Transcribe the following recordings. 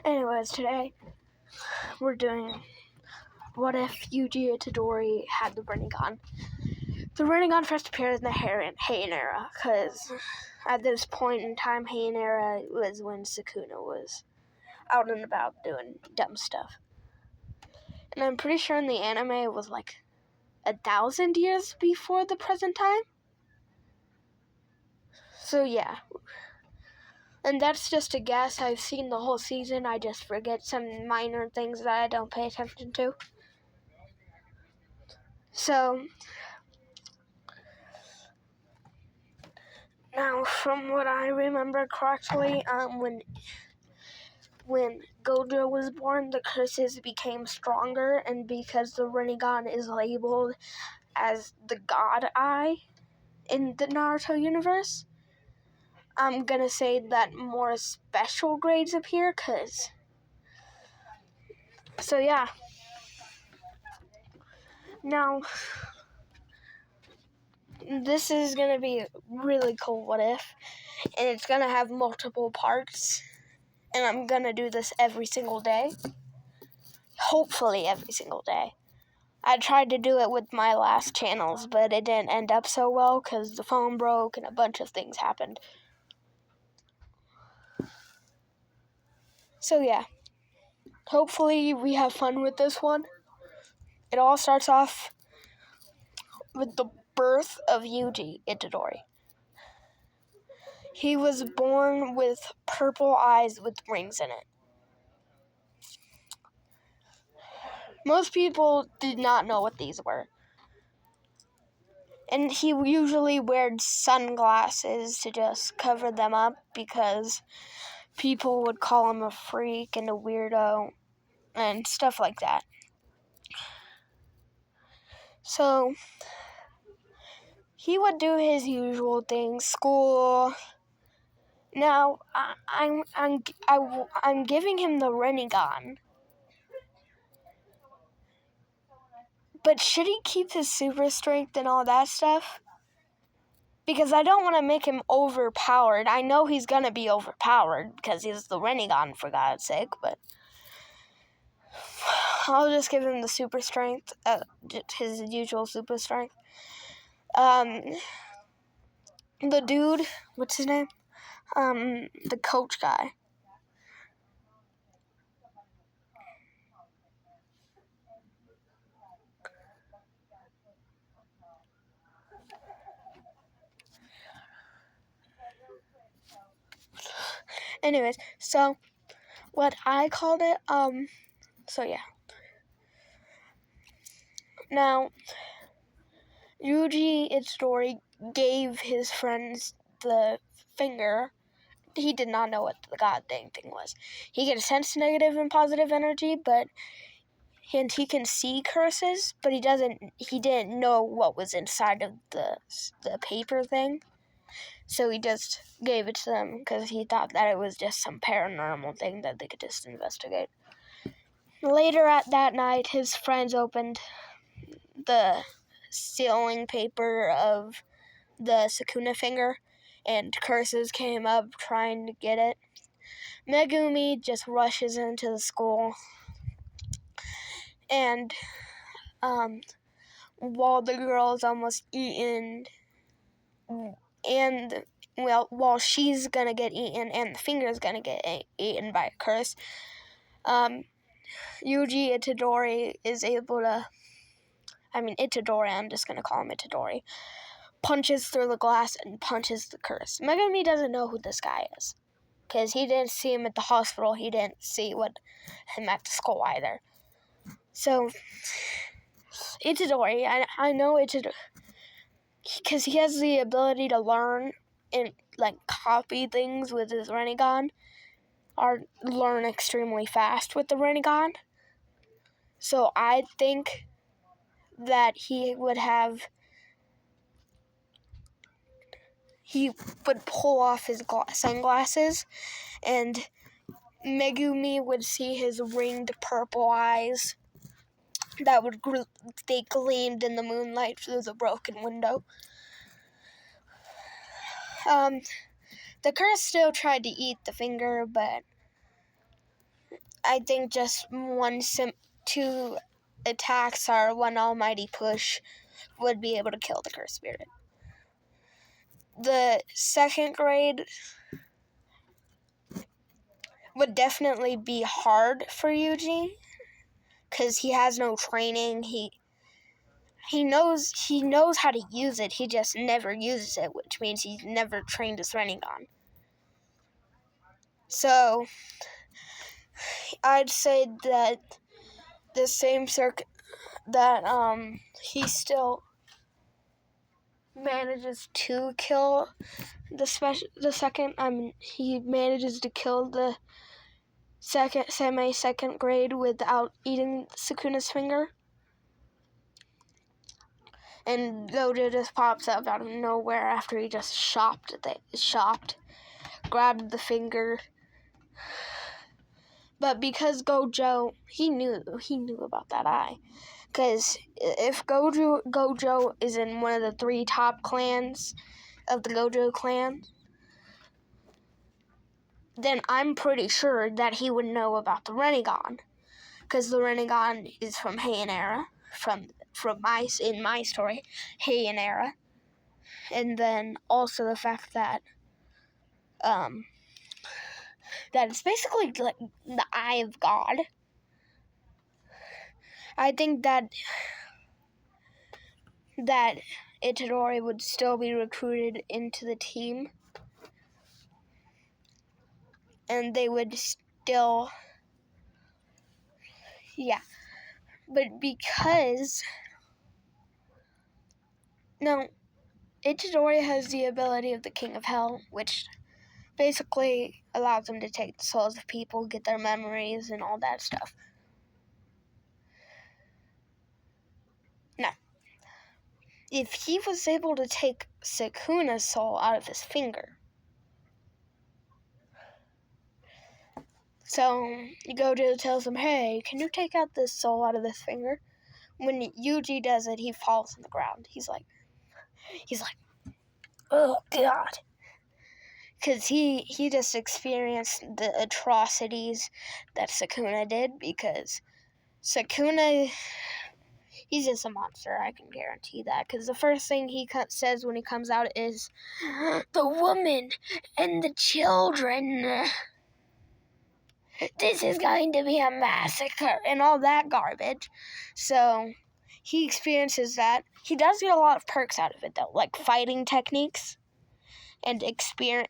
Anyways, today we're doing what if Yuji Itadori had the rinnegan. The rinnegan first appeared in the Heian era, because at this point in time, Heian era was when Sukuna was out and about doing dumb stuff. And I'm pretty sure in the anime it was like 1,000 years before the present time. So yeah. And that's just a guess. I've seen the whole season. I just forget some minor things that I don't pay attention to. So, now from what I remember correctly, when Gojo was born, the curses became stronger, and because the rinnegan is labeled as the God Eye in the Naruto universe, I'm gonna say that more special grades appear, so yeah. Now, this is gonna be a really cool what if, and it's gonna have multiple parts, and I'm gonna do this every single day. Hopefully every single day. I tried to do it with my last channels, but it didn't end up so well because the phone broke and a bunch of things happened. So yeah, hopefully we have fun with this one. It all starts off with the birth of Yuji Itadori. He was born with purple eyes with rings in it. Most people did not know what these were. And he usually wears sunglasses to just cover them up because people would call him a freak and a weirdo and stuff like that. So he would do his usual things, school. Now I'm giving him the rinnegan. But should he keep his super strength and all that stuff? Because I don't want to make him overpowered. I know he's going to be overpowered because he's the rinnegan, for God's sake, but I'll just give him the super strength, his usual super strength. The dude, what's his name? The coach guy. Anyways, so what I called it, so yeah. Now, Yuji Itadori gave his friends the finger. He did not know what the God thing was. He can sense negative and positive energy, and he can see curses, but he didn't know what was inside of the paper thing. So he just gave it to them because he thought that it was just some paranormal thing that they could just investigate. Later at that night, his friends opened the sealing paper of the Sukuna finger, and curses came up trying to get it. Megumi just rushes into the school, and while the girl is almost eaten, and while she's gonna get eaten and the finger's gonna get eaten by a curse, Yuji Itadori is able to, Itadori, I'm just gonna call him Itadori, punches through the glass and punches the curse. Megumi doesn't know who this guy is, because he didn't see him at the hospital, he didn't see him at the school either. So, Itadori, I know Itadori, because he has the ability to learn and copy things with his rinnegan, or learn extremely fast with the rinnegan. So I think that he would pull off his sunglasses, and Megumi would see his ringed purple eyes that they gleamed in the moonlight through the broken window. The curse still tried to eat the finger, but I think just two attacks or one almighty push would be able to kill the cursed spirit. The second grade would definitely be hard for Yuji because he has no training. He knows how to use it. He just never uses it, which means he's never trained his rinnegan. So I'd say that the same circuit that he still manages to kill he manages to kill the second grade without eating Sukuna's finger. And Gojo just pops up out of nowhere after he just grabbed the finger. But because Gojo, he knew about that eye. Because if Gojo is in one of the 3 top clans of the Gojo clan, then I'm pretty sure that he would know about the rinnegan. Because the rinnegan is from Heian era, in my story, Heian era. And then also the fact that it's basically like the eye of God. I think that Itadori would still be recruited into the team. And they would still... Yeah. But because... No, Itadori has the ability of the King of Hell, which basically allows him to take the souls of people, get their memories, and all that stuff. Now, if he was able to take Sukuna's soul out of his finger, so Gojo tells him, hey, can you take out this soul out of this finger? When Yuji does it, he falls on the ground. He's like, oh, God. Because he just experienced the atrocities that Sukuna did, because Sukuna, he's just a monster, I can guarantee that. Because the first thing he says when he comes out is, the woman and the children. This is going to be a massacre, and all that garbage. So he experiences that. He does get a lot of perks out of it, though, like fighting techniques and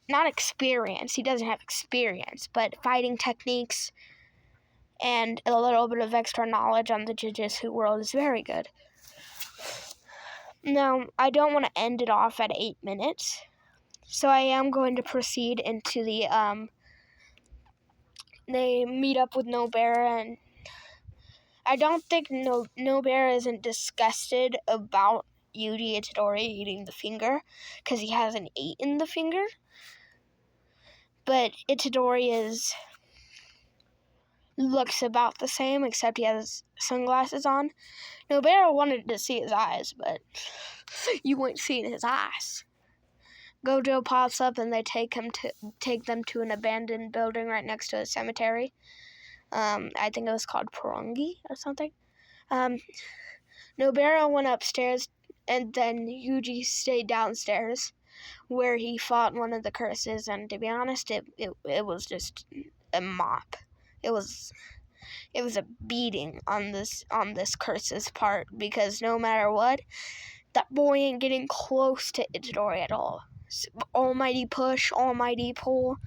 not experience. He doesn't have experience, but fighting techniques and a little bit of extra knowledge on the Jujutsu world is very good. Now, I don't want to end it off at 8 minutes, so I am going to proceed into the, they meet up with Nobara, and I don't think Nobara isn't disgusted about Yuji Itadori eating the finger, because he hasn't eaten the finger. But Itadori looks about the same, except he has sunglasses on. Nobara wanted to see his eyes, but you ain't seen his eyes. Gojo pops up, and they take them to an abandoned building right next to a cemetery. I think it was called Porongi or something. Nobara went upstairs, and then Yuji stayed downstairs, where he fought one of the curses. And to be honest, it was just a mop. It was a beating on this curse's part, because no matter what, that boy ain't getting close to Itadori at all. Almighty push, almighty pull,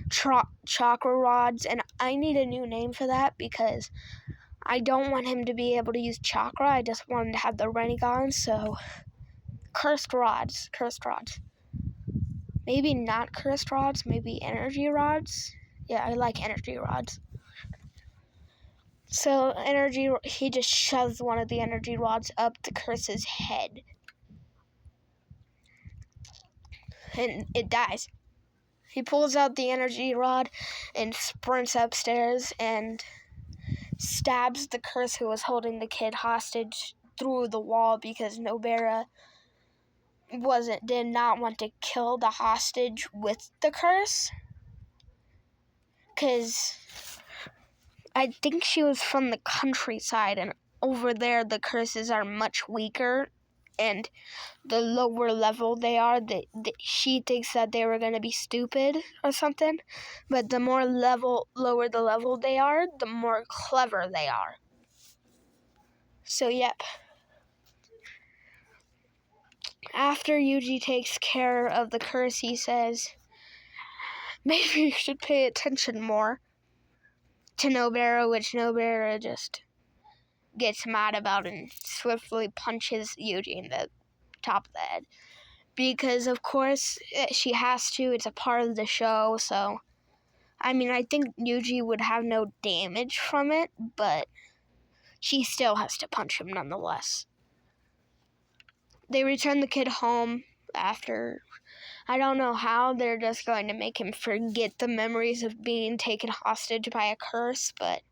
chakra rods, and I need a new name for that, because I don't want him to be able to use chakra. I just want him to have the rinnegan. So cursed rods. Maybe not cursed rods, maybe energy rods. Yeah, I like energy rods. So he just shoves one of the energy rods up the curse's head, and it dies. He pulls out the energy rod and sprints upstairs and stabs the curse who was holding the kid hostage through the wall, because Nobara did not want to kill the hostage with the curse, because I think she was from the countryside, and over there the curses are much weaker, and the lower level they are, she thinks that they were going to be stupid or something, but the more lower the level they are, the more clever they are. So, yep. After Yuji takes care of the curse, he says, maybe you should pay attention more to Nobara, which Nobara just gets mad about and swiftly punches Yuji in the top of the head. Because, of course, she has to. It's a part of the show, so... I mean, I think Yuji would have no damage from it, but she still has to punch him nonetheless. They return the kid home after... I don't know how they're just going to make him forget the memories of being taken hostage by a curse, but...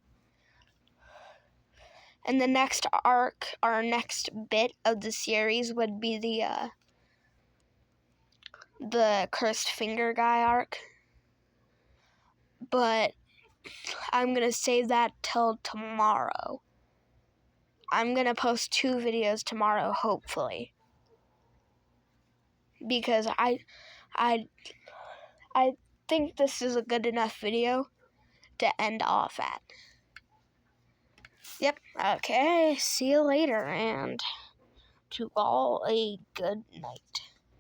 And the next arc, our next bit of the series would be the cursed finger guy arc. But I'm going to save that till tomorrow. I'm going to post 2 videos tomorrow, hopefully. Because I think this is a good enough video to end off at. Yep, okay, see you later, and to all a good night.